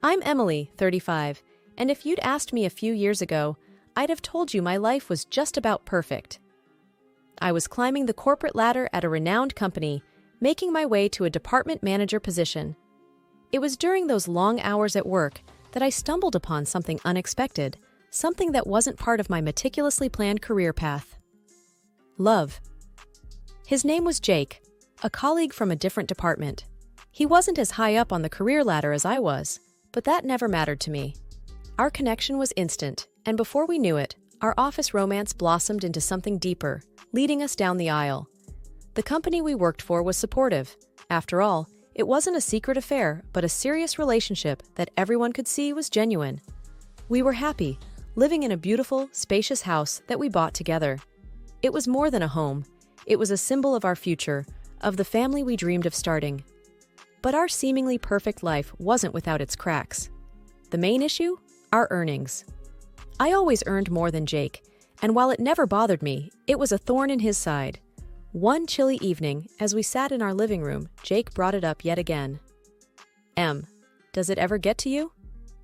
I'm Emily, 35, and if you'd asked me a few years ago, I'd have told you my life was just about perfect. I was climbing the corporate ladder at a renowned company, making my way to a department manager position. It was during those long hours at work that I stumbled upon something unexpected, something that wasn't part of my meticulously planned career path. Love. His name was Jake, a colleague from a different department. He wasn't as high up on the career ladder as I was, but that never mattered to me. Our connection was instant, and before we knew it, our office romance blossomed into something deeper, leading us down the aisle. The company we worked for was supportive. After all, it wasn't a secret affair, but a serious relationship that everyone could see was genuine. We were happy, living in a beautiful, spacious house that we bought together. It was more than a home. It was a symbol of our future, of the family we dreamed of starting. But our seemingly perfect life wasn't without its cracks. The main issue? Our earnings. I always earned more than Jake, and while it never bothered me, it was a thorn in his side. One chilly evening, as we sat in our living room, Jake brought it up yet again. Does it ever get to you?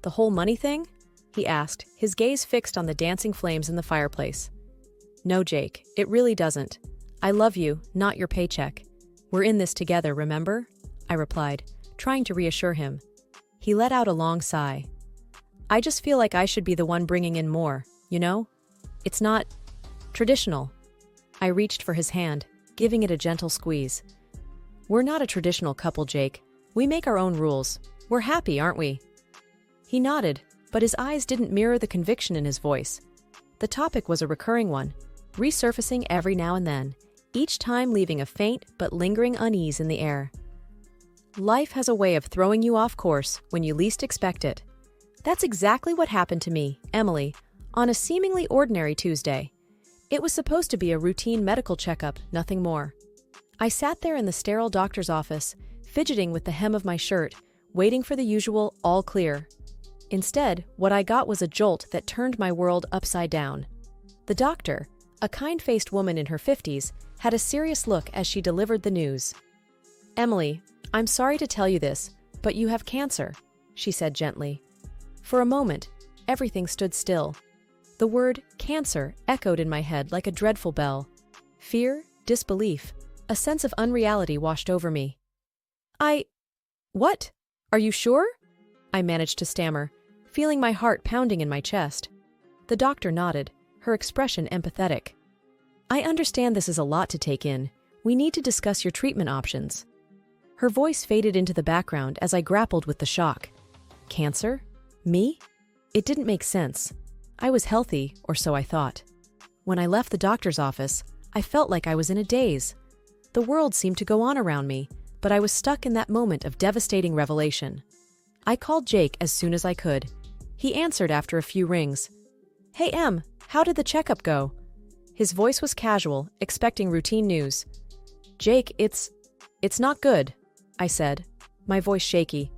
The whole money thing? He asked, his gaze fixed on the dancing flames in the fireplace. No, Jake, it really doesn't. I love you, not your paycheck. We're in this together, remember? I replied, trying to reassure him. He let out a long sigh. I just feel like I should be the one bringing in more, you know? It's not traditional. I reached for his hand, giving it a gentle squeeze. We're not a traditional couple, Jake. We make our own rules. We're happy, aren't we? He nodded, but his eyes didn't mirror the conviction in his voice. The topic was a recurring one, resurfacing every now and then, each time leaving a faint but lingering unease in the air. Life has a way of throwing you off course when you least expect it. That's exactly what happened to me, Emily, on a seemingly ordinary Tuesday. It was supposed to be a routine medical checkup, nothing more. I sat there in the sterile doctor's office, fidgeting with the hem of my shirt, waiting for the usual all clear. Instead, what I got was a jolt that turned my world upside down. The doctor, a kind-faced woman in her 50s, had a serious look as she delivered the news. Emily, I'm sorry to tell you this, but you have cancer, she said gently. For a moment, everything stood still. The word cancer echoed in my head like a dreadful bell. Fear, disbelief, a sense of unreality washed over me. What? Are you sure? I managed to stammer, feeling my heart pounding in my chest. The doctor nodded, her expression empathetic. I understand this is a lot to take in. We need to discuss your treatment options. Her voice faded into the background as I grappled with the shock. Cancer? Me? It didn't make sense. I was healthy, or so I thought. When I left the doctor's office, I felt like I was in a daze. The world seemed to go on around me, but I was stuck in that moment of devastating revelation. I called Jake as soon as I could. He answered after a few rings. Hey Em, how did the checkup go? His voice was casual, expecting routine news. Jake, it's not good, I said, my voice shaky.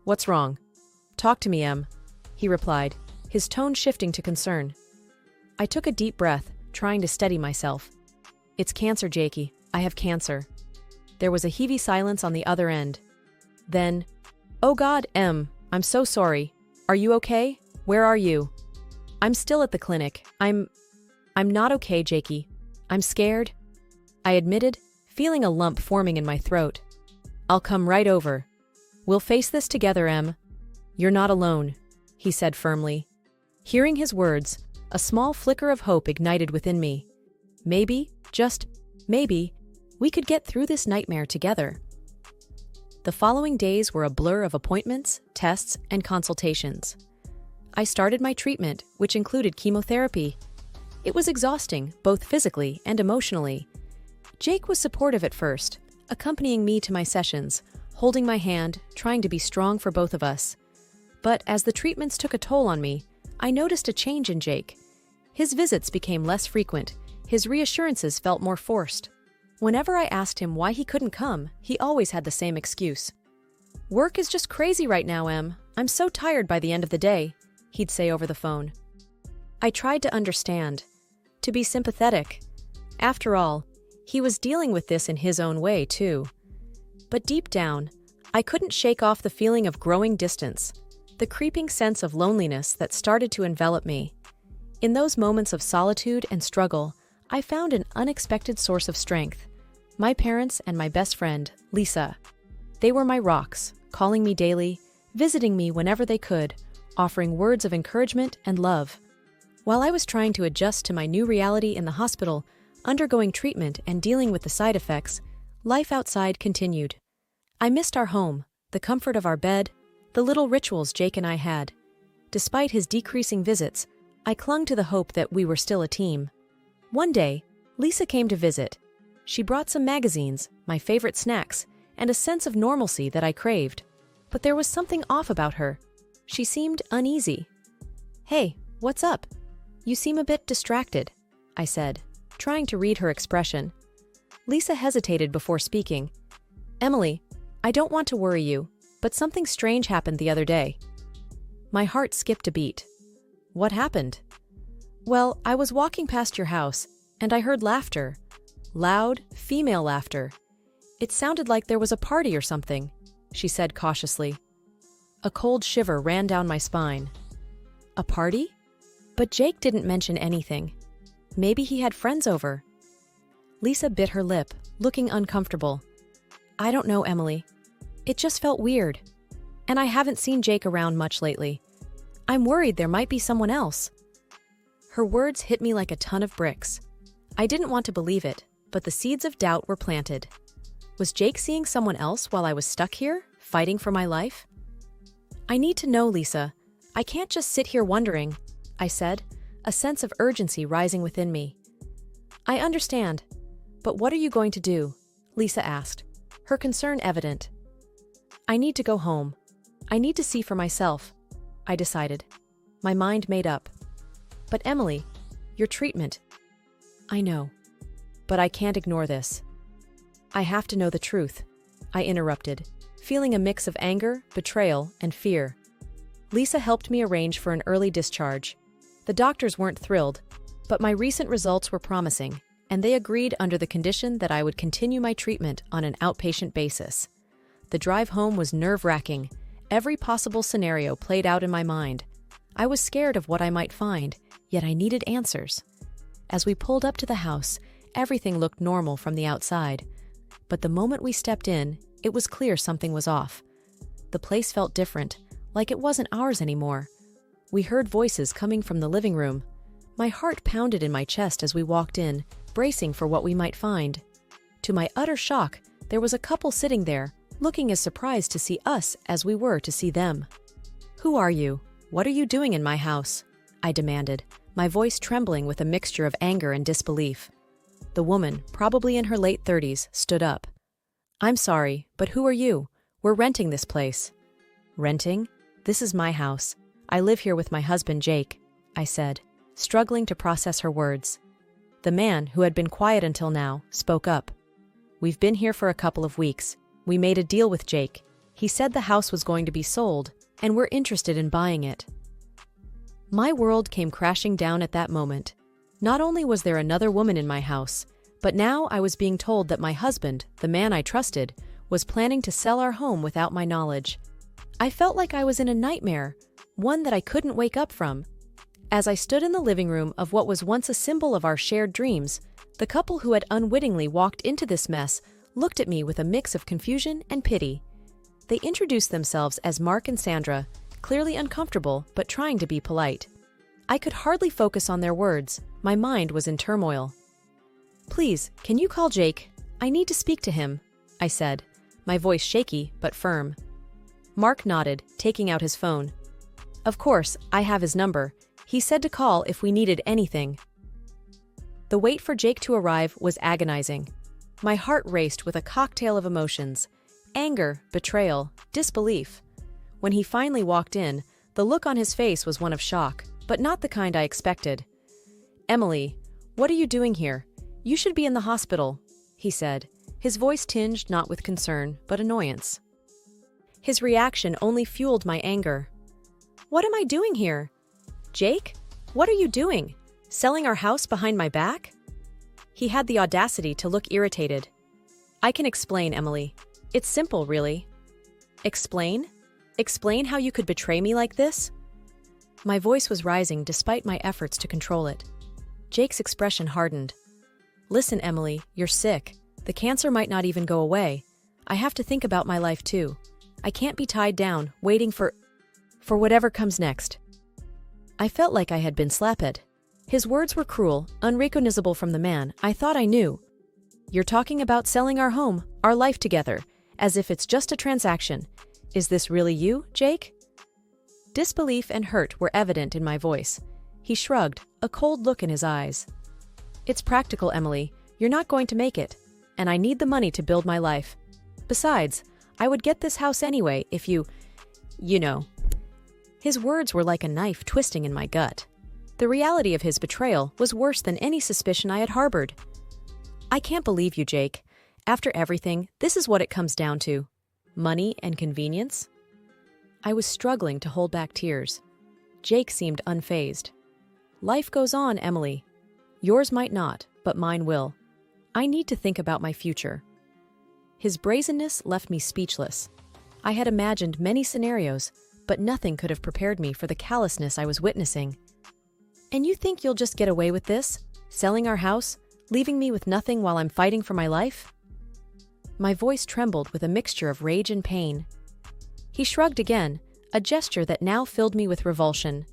What's wrong? Talk to me, Em, he replied, his tone shifting to concern. I took a deep breath, trying to steady myself. It's cancer, Jakey. I have cancer. There was a heavy silence on the other end. Then, oh God, Em, I'm so sorry. Are you okay? Where are you? I'm still at the clinic. I'm not okay, Jakey. I'm scared, I admitted, feeling a lump forming in my throat. I'll come right over. We'll face this together, Em. You're not alone, he said firmly. Hearing his words, a small flicker of hope ignited within me. Maybe, just maybe, we could get through this nightmare together. The following days were a blur of appointments, tests, and consultations. I started my treatment, which included chemotherapy. It was exhausting, both physically and emotionally. Jake was supportive at first, accompanying me to my sessions, holding my hand, trying to be strong for both of us. But as the treatments took a toll on me, I noticed a change in Jake. His visits became less frequent, his reassurances felt more forced. Whenever I asked him why he couldn't come, he always had the same excuse. Work is just crazy right now, Em. I'm so tired by the end of the day, he'd say over the phone. I tried to understand, to be sympathetic. After all, he was dealing with this in his own way, too. But deep down, I couldn't shake off the feeling of growing distance. the creeping sense of loneliness that started to envelop me. In those moments of solitude and struggle, I found an unexpected source of strength. My parents and my best friend, Lisa. They were my rocks, calling me daily, visiting me whenever they could, offering words of encouragement and love. While I was trying to adjust to my new reality in the hospital, undergoing treatment and dealing with the side effects, life outside continued. I missed our home, the comfort of our bed, the little rituals Jake and I had. Despite his decreasing visits, I clung to the hope that we were still a team. One day, Lisa came to visit. She brought some magazines, my favorite snacks, and a sense of normalcy that I craved. But there was something off about her. She seemed uneasy. "Hey, what's up? You seem a bit distracted," I said, trying to read her expression. Lisa hesitated before speaking. "Emily, I don't want to worry you, but something strange happened the other day." My heart skipped a beat. "What happened?" "Well, I was walking past your house, and I heard laughter. Loud, female laughter. It sounded like there was a party or something," she said cautiously. A cold shiver ran down my spine. "A party?" But Jake didn't mention anything. Maybe he had friends over. Lisa bit her lip, looking uncomfortable. "I don't know, Emily. It just felt weird. And I haven't seen Jake around much lately. I'm worried there might be someone else." Her words hit me like a ton of bricks. I didn't want to believe it, but the seeds of doubt were planted. Was Jake seeing someone else while I was stuck here, fighting for my life? "I need to know, Lisa. I can't just sit here wondering," I said, a sense of urgency rising within me. "I understand. But what are you going to do?" Lisa asked, her concern evident. "I need to go home. I need to see for myself," I decided, my mind made up. "But Emily, your treatment—" "I know. But I can't ignore this." "I have to know the truth," I interrupted, feeling a mix of anger, betrayal, and fear. Lisa helped me arrange for an early discharge. The doctors weren't thrilled, but my recent results were promising, and they agreed under the condition that I would continue my treatment on an outpatient basis. The drive home was nerve-wracking. Every possible scenario played out in my mind. I was scared of what I might find, yet I needed answers. As we pulled up to the house, everything looked normal from the outside. But the moment we stepped in, it was clear something was off. The place felt different, like it wasn't ours anymore. We heard voices coming from the living room. My heart pounded in my chest as we walked in, bracing for what we might find. To my utter shock, there was a couple sitting there, looking as surprised to see us as we were to see them. "Who are you? What are you doing in my house?" I demanded, my voice trembling with a mixture of anger and disbelief. The woman, probably in her late 30s, stood up. "I'm sorry, but who are you? We're renting this place." "Renting? This is my house. I live here with my husband, Jake," I said, struggling to process her words. The man, who had been quiet until now, spoke up. "We've been here for a couple of weeks. We made a deal with Jake. He said the house was going to be sold, and we're interested in buying it." My world came crashing down at that moment. Not only was there another woman in my house, but now I was being told that my husband, the man I trusted, was planning to sell our home without my knowledge. I felt like I was in a nightmare, one that I couldn't wake up from. As I stood in the living room of what was once a symbol of our shared dreams, the couple who had unwittingly walked into this mess looked at me with a mix of confusion and pity. They introduced themselves as Mark and Sandra, clearly uncomfortable but trying to be polite. I could hardly focus on their words. My mind was in turmoil. "Please, can you call Jake? I need to speak to him," I said, my voice shaky but firm. Mark nodded, taking out his phone. "Of course, I have his number. He said to call if we needed anything." The wait for Jake to arrive was agonizing. My heart raced with a cocktail of emotions: anger, betrayal, disbelief. When he finally walked in, the look on his face was one of shock, but not the kind I expected. "Emily, what are you doing here? You should be in the hospital," he said, his voice tinged not with concern, but annoyance. His reaction only fueled my anger. "What am I doing here? Jake? What are you doing? Selling our house behind my back?" He had the audacity to look irritated. "I can explain, Emily. It's simple, really." "Explain?" Explain how you could betray me like this? My voice was rising despite my efforts to control it. Jake's expression hardened. Listen, Emily, you're sick. The cancer might not even go away. I have to think about my life too. I can't be tied down, waiting for whatever comes next. I felt like I had been slapped. His words were cruel, unrecognizable from the man I thought I knew. You're talking about selling our home, our life together, as if it's just a transaction. Is this really you, Jake? Disbelief and hurt were evident in my voice. He shrugged, a cold look in his eyes. It's practical, Emily. You're not going to make it, and I need the money to build my life. Besides, I would get this house anyway if you know. His words were like a knife twisting in my gut. The reality of his betrayal was worse than any suspicion I had harbored. I can't believe you, Jake. After everything, this is what it comes down to. Money and convenience? I was struggling to hold back tears. Jake seemed unfazed. Life goes on, Emily. Yours might not, but mine will. I need to think about my future. His brazenness left me speechless. I had imagined many scenarios, but nothing could have prepared me for the callousness I was witnessing. And you think you'll just get away with this? Selling our house? Leaving me with nothing while I'm fighting for my life? My voice trembled with a mixture of rage and pain. He shrugged again, a gesture that now filled me with revulsion.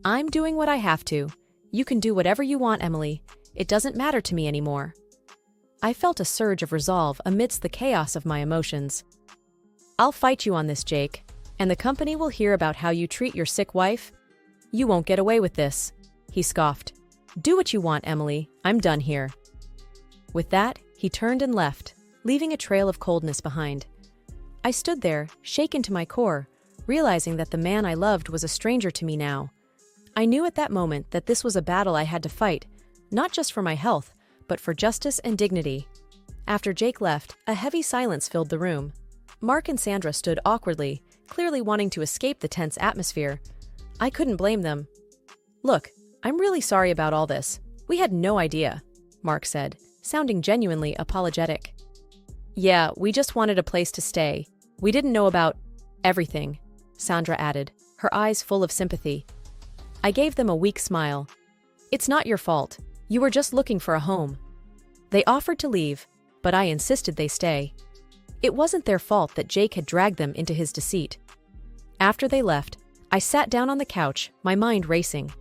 I'm doing what I have to. You can do whatever you want, Emily. It doesn't matter to me anymore. I felt a surge of resolve amidst the chaos of my emotions. I'll fight you on this, Jake, and the company will hear about how you treat your sick wife. You won't get away with this, he scoffed. Do what you want, Emily. I'm done here. With that, he turned and left, leaving a trail of coldness behind. I stood there, shaken to my core, realizing that the man I loved was a stranger to me now. I knew at that moment that this was a battle I had to fight, not just for my health, but for justice and dignity. After Jake left, a heavy silence filled the room. Mark and Sandra stood awkwardly, clearly wanting to escape the tense atmosphere. I couldn't blame them. Look, I'm really sorry about all this. We had no idea, Mark said, sounding genuinely apologetic. Yeah, we just wanted a place to stay. We didn't know about everything, Sandra added, her eyes full of sympathy. I gave them a weak smile. It's not your fault. You were just looking for a home. They offered to leave, but I insisted they stay. It wasn't their fault that Jake had dragged them into his deceit. After they left, I sat down on the couch, my mind racing.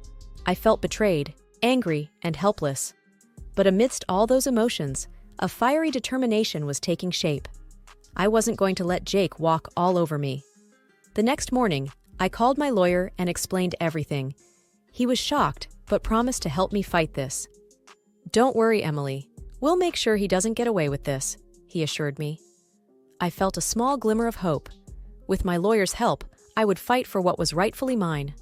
I felt betrayed, angry, and helpless. But amidst all those emotions, a fiery determination was taking shape. I wasn't going to let Jake walk all over me. The next morning, I called my lawyer and explained everything. He was shocked, but promised to help me fight this. Don't worry, Emily. We'll make sure he doesn't get away with this, he assured me. I felt a small glimmer of hope. With my lawyer's help, I would fight for what was rightfully mine.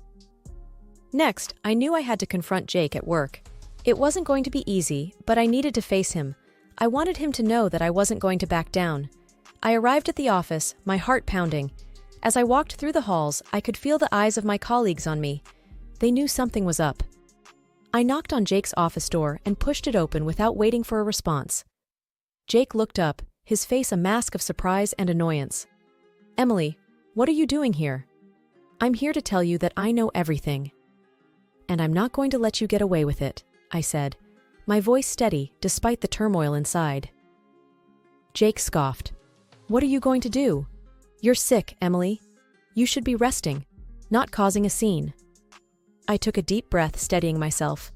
Next, I knew I had to confront Jake at work. It wasn't going to be easy, but I needed to face him. I wanted him to know that I wasn't going to back down. I arrived at the office, my heart pounding. As I walked through the halls, I could feel the eyes of my colleagues on me. They knew something was up. I knocked on Jake's office door and pushed it open without waiting for a response. Jake looked up, his face a mask of surprise and annoyance. Emily, what are you doing here? I'm here to tell you that I know everything. And I'm not going to let you get away with it, I said, my voice steady despite the turmoil inside. Jake scoffed. What are you going to do? You're sick, Emily. You should be resting, not causing a scene. I took a deep breath, steadying myself.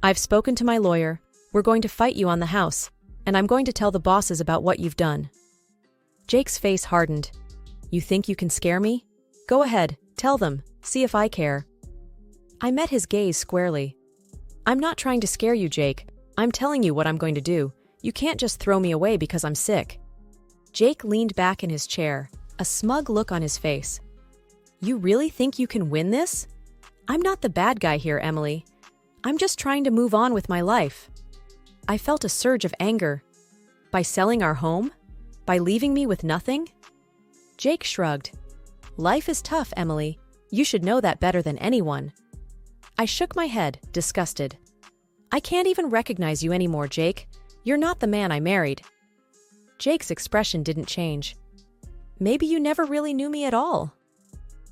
I've spoken to my lawyer. We're going to fight you on the house, and I'm going to tell the bosses about what you've done. Jake's face hardened. You think you can scare me? Go ahead, tell them, see if I care. I met his gaze squarely. I'm not trying to scare you, Jake. I'm telling you what I'm going to do. You can't just throw me away because I'm sick. Jake leaned back in his chair, a smug look on his face. You really think you can win this? I'm not the bad guy here, Emily. I'm just trying to move on with my life. I felt a surge of anger. By selling our home? By leaving me with nothing? Jake shrugged. Life is tough, Emily. You should know that better than anyone. I shook my head, disgusted. I can't even recognize you anymore, Jake. You're not the man I married. Jake's expression didn't change. Maybe you never really knew me at all."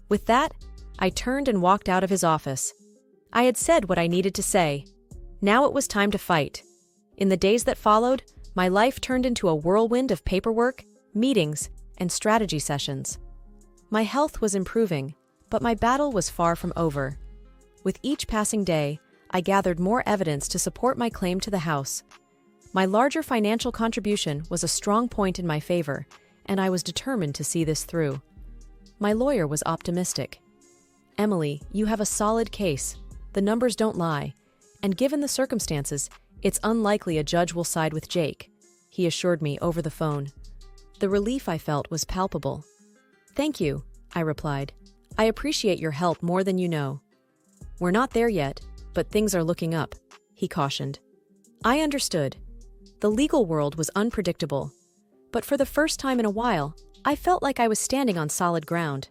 With that, I turned and walked out of his office. I had said what I needed to say. Now it was time to fight. In the days that followed, my life turned into a whirlwind of paperwork, meetings, and strategy sessions. My health was improving, but my battle was far from over. With each passing day, I gathered more evidence to support my claim to the house. My larger financial contribution was a strong point in my favor, and I was determined to see this through. My lawyer was optimistic. "Emily, you have a solid case. The numbers don't lie. And given the circumstances, it's unlikely a judge will side with Jake," he assured me over the phone. The relief I felt was palpable. "Thank you," I replied. "I appreciate your help more than you know." "We're not there yet, but things are looking up," he cautioned. I understood. The legal world was unpredictable. But for the first time in a while, I felt like I was standing on solid ground.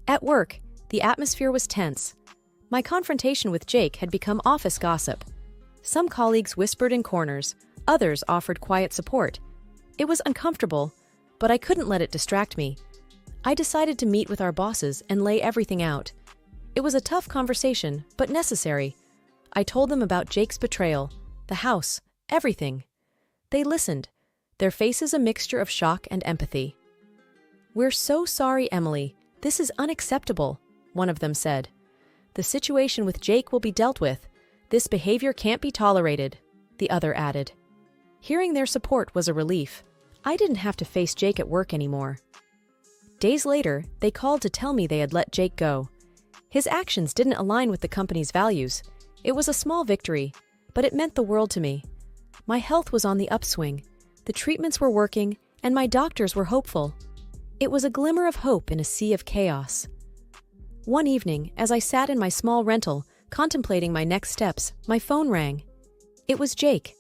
At work, the atmosphere was tense. My confrontation with Jake had become office gossip. Some colleagues whispered in corners, others offered quiet support. It was uncomfortable, but I couldn't let it distract me. I decided to meet with our bosses and lay everything out. It was a tough conversation, but necessary. I told them about Jake's betrayal, the house, everything. They listened, their faces a mixture of shock and empathy. "We're so sorry, Emily. This is unacceptable," one of them said. "The situation with Jake will be dealt with. This behavior can't be tolerated," the other added. Hearing their support was a relief. I didn't have to face Jake at work anymore. Days later, they called to tell me they had let Jake go. His actions didn't align with the company's values. It was a small victory, but it meant the world to me. My health was on the upswing, the treatments were working, and my doctors were hopeful. It was a glimmer of hope in a sea of chaos. One evening, as I sat in my small rental, contemplating my next steps, my phone rang. It was Jake.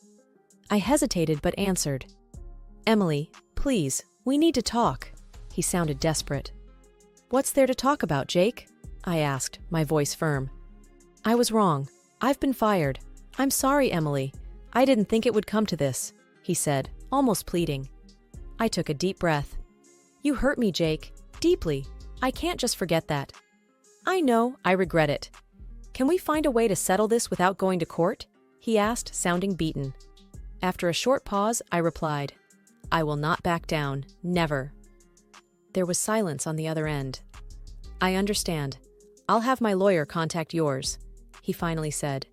I hesitated but answered. "Emily, please, we need to talk." He sounded desperate. "What's there to talk about, Jake?" I asked, my voice firm. "I was wrong. I've been fired. I'm sorry, Emily. I didn't think it would come to this," he said, almost pleading. I took a deep breath. "You hurt me, Jake. Deeply. I can't just forget that." "I know, I regret it. Can we find a way to settle this without going to court?" he asked, sounding beaten. After a short pause, I replied, "I will not back down. Never." There was silence on the other end. "I understand. I'll have my lawyer contact yours," he finally said.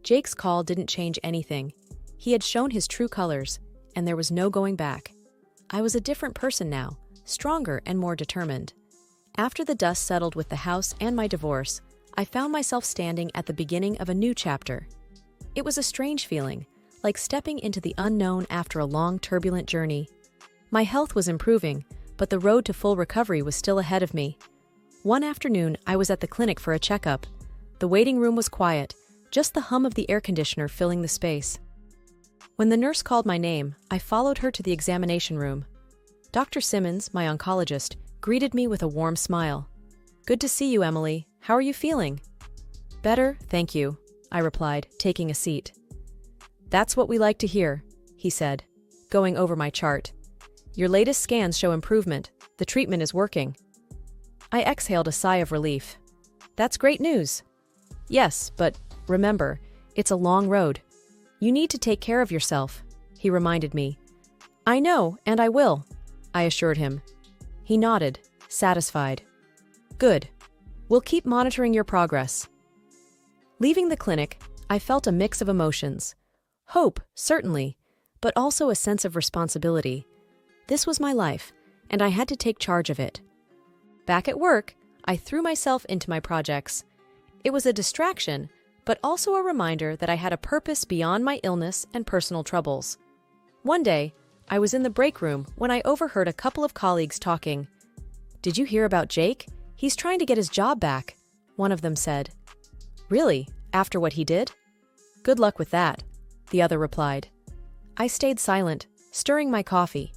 Jake's call didn't change anything. He had shown his true colors, and there was no going back. I was a different person now, stronger and more determined. After the dust settled with the house and my divorce, I found myself standing at the beginning of a new chapter. It was a strange feeling, like stepping into the unknown after a long, turbulent journey. My health was improving, but the road to full recovery was still ahead of me. One afternoon, I was at the clinic for a checkup. The waiting room was quiet, just the hum of the air conditioner filling the space. When the nurse called my name, I followed her to the examination room. Dr. Simmons, my oncologist, greeted me with a warm smile. "Good to see you, Emily. How are you feeling?" "Better, thank you," I replied, taking a seat. "That's what we like to hear," he said, going over my chart. "Your latest scans show improvement. The treatment is working." I exhaled a sigh of relief. "That's great news." "Yes, but remember, it's a long road. You need to take care of yourself," he reminded me. "I know, and I will," I assured him. He nodded, satisfied. "Good. We'll keep monitoring your progress." Leaving the clinic, I felt a mix of emotions. Hope, certainly, but also a sense of responsibility. This was my life, and I had to take charge of it. Back at work, I threw myself into my projects. It was a distraction, but also a reminder that I had a purpose beyond my illness and personal troubles. One day, I was in the break room when I overheard a couple of colleagues talking. "Did you hear about Jake? He's trying to get his job back," one of them said. "Really? After what he did?" "Good luck with that," the other replied. I stayed silent, stirring my coffee.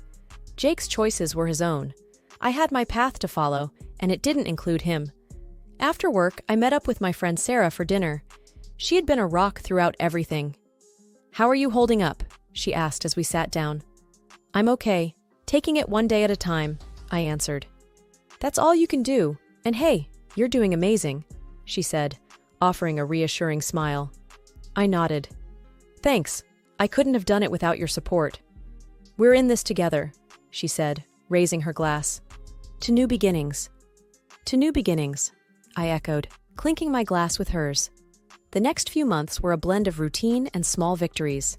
Jake's choices were his own. I had my path to follow, and it didn't include him. After work, I met up with my friend Sarah for dinner. She had been a rock throughout everything. "How are you holding up?" she asked as we sat down. "I'm okay, taking it one day at a time," I answered. That's all you can do, and hey, you're doing amazing, she said, offering a reassuring smile. I nodded. Thanks, I couldn't have done it without your support. We're in this together, she said, raising her glass. To new beginnings. To new beginnings, I echoed, clinking my glass with hers. The next few months were a blend of routine and small victories.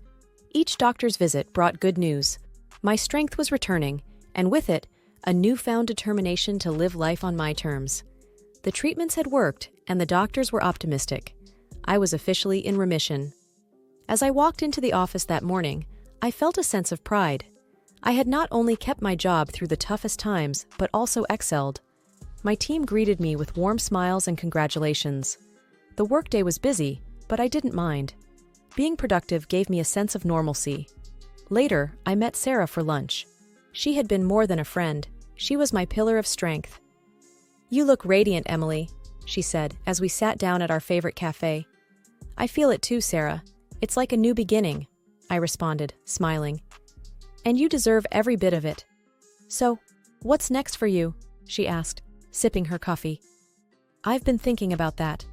Each doctor's visit brought good news. My strength was returning, and with it, a newfound determination to live life on my terms. The treatments had worked, and the doctors were optimistic. I was officially in remission. As I walked into the office that morning, I felt a sense of pride. I had not only kept my job through the toughest times, but also excelled. My team greeted me with warm smiles and congratulations. The workday was busy, but I didn't mind. Being productive gave me a sense of normalcy. Later, I met Sarah for lunch. She had been more than a friend. She was my pillar of strength. You look radiant, Emily, she said as we sat down at our favorite cafe. I feel it too, Sarah. It's like a new beginning, I responded, smiling. And you deserve every bit of it. So, what's next for you? She asked, sipping her coffee. I've been thinking about that.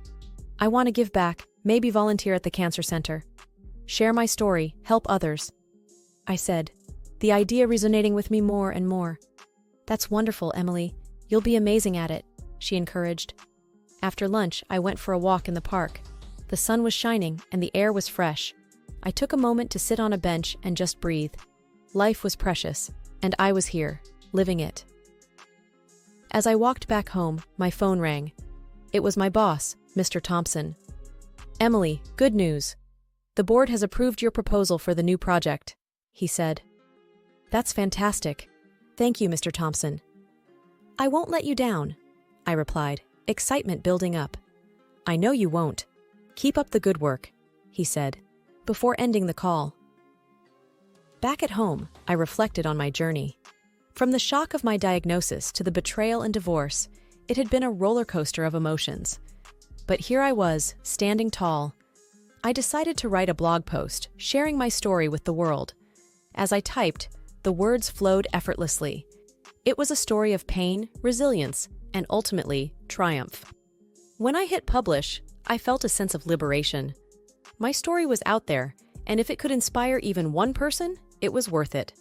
I want to give back, maybe volunteer at the cancer center. Share my story, help others. I said, the idea resonating with me more and more. That's wonderful, Emily. You'll be amazing at it, she encouraged. After lunch, I went for a walk in the park. The sun was shining and the air was fresh. I took a moment to sit on a bench and just breathe. Life was precious, and I was here, living it. As I walked back home, my phone rang. It was my boss, Mr. Thompson. Emily, good news. The board has approved your proposal for the new project, he said. That's fantastic. Thank you, Mr. Thompson. I won't let you down, I replied, excitement building up. I know you won't. Keep up the good work, he said, before ending the call. Back at home, I reflected on my journey. From the shock of my diagnosis to the betrayal and divorce, it had been a roller coaster of emotions. But here I was, standing tall. I decided to write a blog post, sharing my story with the world. As I typed, the words flowed effortlessly. It was a story of pain, resilience, and ultimately, triumph. When I hit publish, I felt a sense of liberation. My story was out there, and if it could inspire even one person, it was worth it.